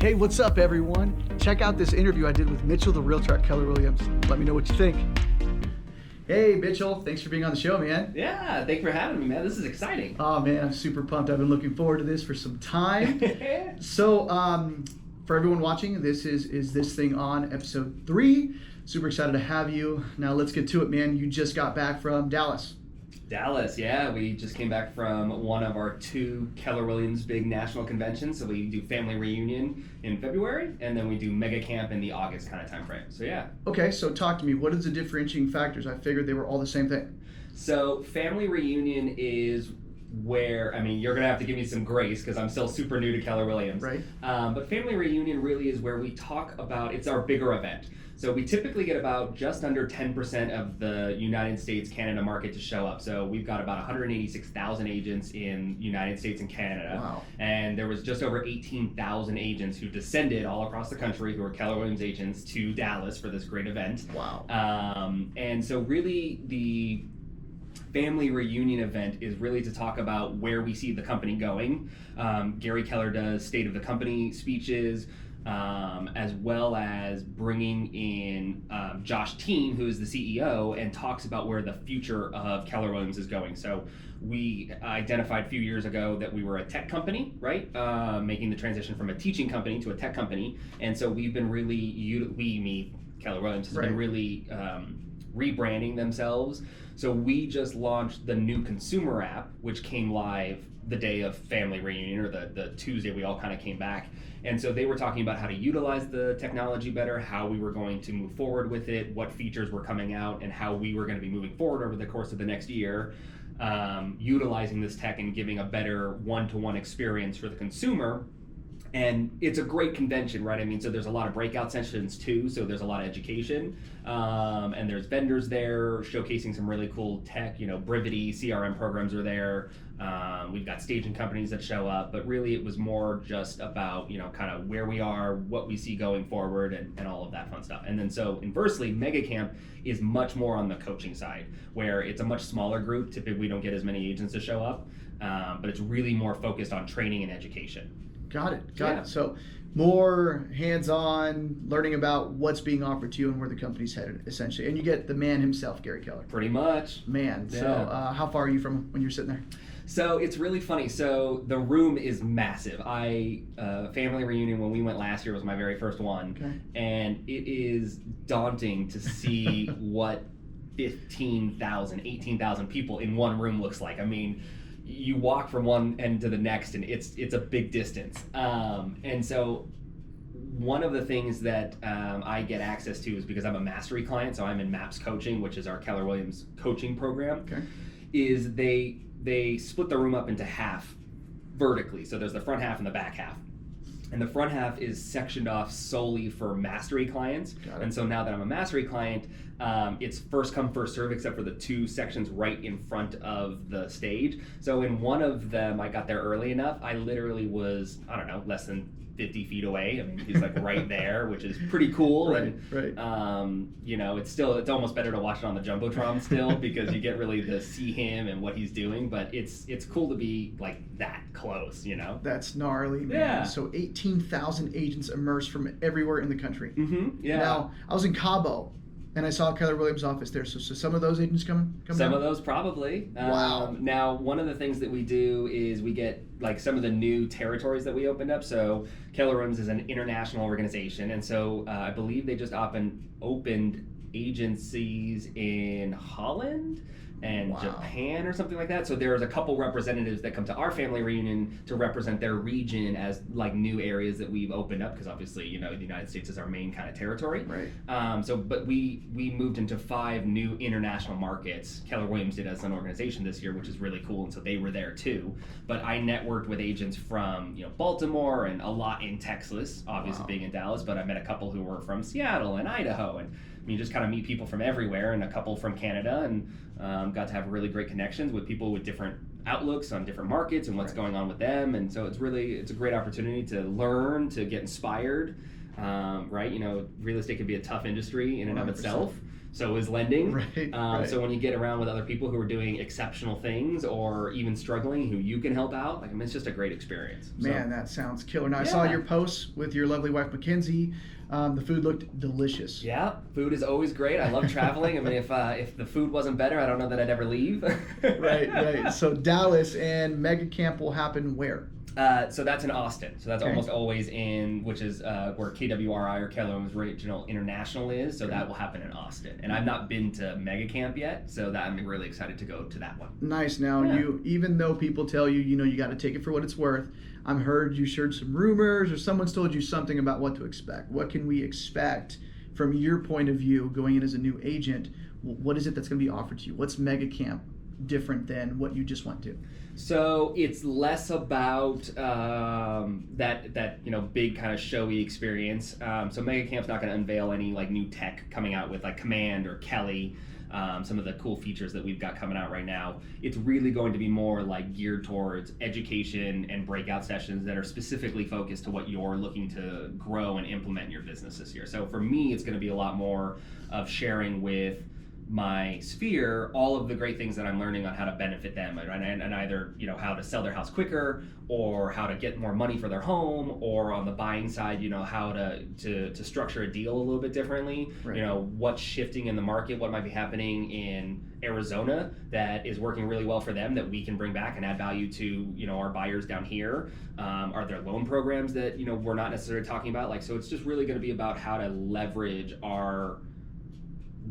Hey, what's up, everyone? Check out this interview I did with Mitchell, the realtor at Keller Williams. Let me know what you think. Hey, Mitchell, thanks for being on the show, man. Yeah, thanks for having me, man. This is exciting. Oh, man, I'm super pumped. I've been looking forward to this for some time. So, for everyone watching, this is This Thing On, episode 3. Super excited to have you. Now, let's get to it, man. You just got back from Dallas. Dallas, yeah. We just came back from one of our 2 Keller Williams big national conventions. So we do family reunion in February, and then we do mega camp in the August kind of time frame. So yeah. Okay, so talk to me. What is the differentiating factors? I figured they were all the same thing. So family reunion is where, I mean, you're going to have to give me some grace because I'm still super new to Keller Williams. Right. But family reunion really is where we talk about, it's our bigger event. So we typically get about just under 10% of the United States, Canada market to show up. So we've got about 186,000 agents in United States and Canada. Wow. And there was just over 18,000 agents who descended all across the country who are Keller Williams agents to Dallas for this great event. Wow. And so really the family reunion event is really to talk about where we see the company going. Gary Keller does state of the company speeches, as well as bringing in Josh Teen, who is the CEO, and talks about where the future of Keller Williams is going. So we identified a few years ago that we were a tech company, right? Making the transition from a teaching company to a tech company. And so we've been really, Keller Williams has been really rebranding themselves. So we just launched the new consumer app, which came live the day of family reunion, or the Tuesday we all kind of came back. And so they were talking about how to utilize the technology better, how we were going to move forward with it, what features were coming out, and how we were going to be moving forward over the course of the next year, utilizing this tech and giving a better one-to-one experience for the consumer. And it's a great convention, right? I mean, so there's a lot of breakout sessions too, so there's a lot of education. And there's vendors there showcasing some really cool tech, Brivity, CRM programs are there. We've got staging companies that show up, but really it was more just about, kind of where we are, what we see going forward, and all of that fun stuff. And then so inversely, Mega Camp is much more on the coaching side, where it's a much smaller group. Typically we don't get as many agents to show up, but it's really more focused on training and education. Got it. So more hands-on, learning about what's being offered to you and where the company's headed, essentially. And you get the man himself, Gary Keller. Pretty much. Man. Yeah. So how far are you from when you're sitting there? So it's really funny. So the room is massive. Family reunion when we went last year was my very first one. Okay. And it is daunting to see what 15,000, 18,000 people in one room looks like. I mean, you walk from one end to the next and it's a big distance. And so one of the things that I get access to is because I'm a mastery client, so I'm in MAPS coaching, which is our Keller Williams coaching program. Okay. Is they split the room up into half vertically. So there's the front half and the back half. And the front half is sectioned off solely for mastery clients. And so now that I'm a mastery client, it's first come, first serve, except for the 2 sections right in front of the stage. So in one of them, I got there early enough. I literally was, less than 50 feet away. I mean, he's like right there, which is pretty cool. Right. It's almost better to watch it on the Jumbotron still because you get really to see him and what he's doing, but it's cool to be like that close, That's gnarly, man. Yeah. So 18,000 agents immersed from everywhere in the country. Mm-hmm. Yeah. Now, I was in Cabo, and I saw Keller Williams' office there. So some of those agents come Some down? of those probably. Wow. Now, one of the things that we do is we get like some of the new territories that we opened up. So Keller Williams is an international organization, and so I believe they just opened agencies in Holland and Japan or something like that. So there's a couple representatives that come to our family reunion to represent their region as like new areas that we've opened up, because obviously, the United States is our main kind of territory. Right. But we moved into 5 new international markets. Keller Williams did as an organization this year, which is really cool, and so they were there too. But I networked with agents from Baltimore and a lot in Texas, obviously being in Dallas, but I met a couple who were from Seattle and Idaho, and you just kind of meet people from everywhere, and a couple from Canada, and got to have really great connections with people with different outlooks on different markets and what's going on with them. And so it's a great opportunity to learn, to get inspired, right? Real estate can be a tough industry in and of itself. so is lending. Right. So when you get around with other people who are doing exceptional things or even struggling, who you can help out, like, I mean, it's just a great experience. Man, that sounds killer. Now, I saw your posts with your lovely wife, Mackenzie. The food looked delicious. Yeah, food is always great. I love traveling. I mean, if the food wasn't better, I don't know that I'd ever leave. Right. So Dallas and Mega Camp will happen where? So that's in Austin. So that's almost always which is where KWRI or Keller Williams Regional International is. So that will happen in Austin. And I've not been to Mega Camp yet, so that I'm really excited to go to that one. Nice. Now, you, even though people tell you, you got to take it for what it's worth, I've heard you shared some rumors or someone's told you something about what to expect. What can we expect from your point of view going in as a new agent? What is it that's going to be offered to you? What's Mega Camp different than what you just went to? So it's less about that big kind of showy experience. So Mega Camp's not going to unveil any like new tech coming out with like Command or Kelly, some of the cool features that we've got coming out right now. It's really going to be more like geared towards education and breakout sessions that are specifically focused to what you're looking to grow and implement in your business this year. So for me, it's going to be a lot more of sharing with my sphere all of the great things that I'm learning on how to benefit them, and either how to sell their house quicker, or how to get more money for their home, or on the buying side, how to structure a deal a little bit differently. Right. What's shifting in the market, what might be happening in Arizona that is working really well for them that we can bring back and add value to our buyers down here. Are there loan programs that we're not necessarily talking about? So it's just really going to be about how to leverage our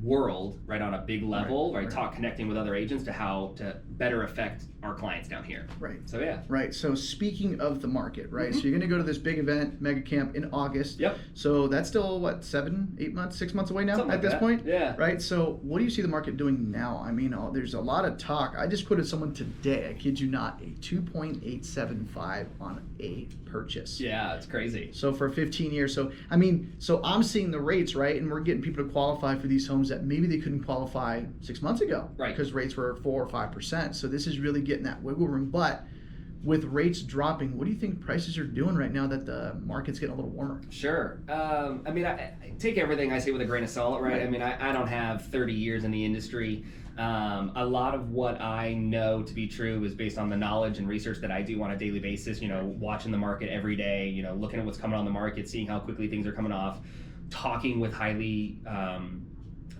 world right on a big level, right? Connecting with other agents to how to better affect our clients down here. Right. So yeah. Right. So speaking of the market, right? So you're going to go to this big event, Mega Camp, in August. Yep. So that's still what, 7, 8 months, 6 months away now at this point? Yeah. Right. So what do you see the market doing now? I mean, there's a lot of talk. I just quoted someone today, I kid you not, a 2.875 on a purchase. Yeah, it's crazy. So for 15 years. So I'm seeing the rates, right? And we're getting people to qualify for these homes that maybe they couldn't qualify 6 months ago, right? Because rates were 4 or 5%. So this is really getting that wiggle room. But with rates dropping, what do you think prices are doing right now that the market's getting a little warmer? Sure. I take everything I say with a grain of salt, right? I mean, I don't have 30 years in the industry. A lot of what I know to be true is based on the knowledge and research that I do on a daily basis, watching the market every day, looking at what's coming on the market, seeing how quickly things are coming off, talking with highly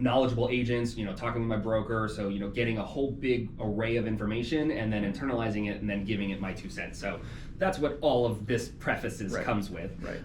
knowledgeable agents, talking with my broker, so getting a whole big array of information and then internalizing it and then giving it my 2 cents. So that's what all of this prefaces comes with. Right.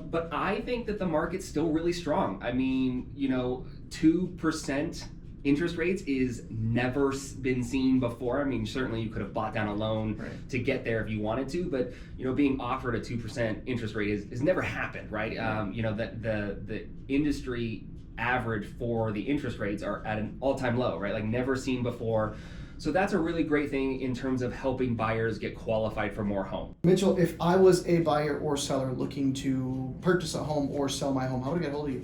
But I think that the market's still really strong. I mean, 2% interest rates is never been seen before. I mean, certainly you could have bought down a loan to get there if you wanted to, but being offered a 2% interest rate is never happened, right? The industry average for the interest rates are at an all-time low, right? Like never seen before. So that's a really great thing in terms of helping buyers get qualified for more homes. Mitchell, if I was a buyer or seller looking to purchase a home or sell my home, how would I get a hold of you?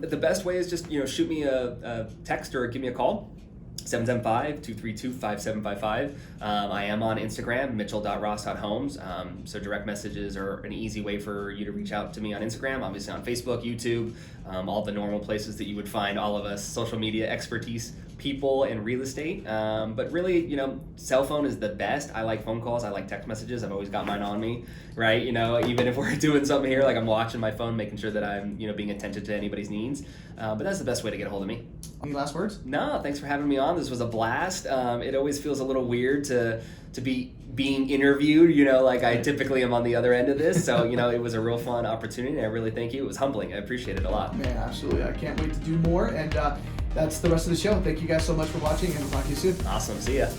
The best way is just shoot me a text or give me a call. 775-232-5755. I am on Instagram, mitchell.ross.homes. So direct messages are an easy way for you to reach out to me on Instagram, obviously on Facebook, YouTube, all the normal places that you would find all of us social media expertise people in real estate. But really, cell phone is the best. I like phone calls. I like text messages. I've always got mine on me, right? Even if we're doing something here, like I'm watching my phone, making sure that I'm, being attentive to anybody's needs. But that's the best way to get a hold of me. Any last words? No, thanks for having me on. This was a blast. It always feels a little weird to be being interviewed, like I typically am on the other end of this. So, it was a real fun opportunity. I really thank you. It was humbling. I appreciate it a lot. Man, absolutely. I can't wait to do more. And that's the rest of the show. Thank you guys so much for watching, and we'll talk to you soon. Awesome. See ya.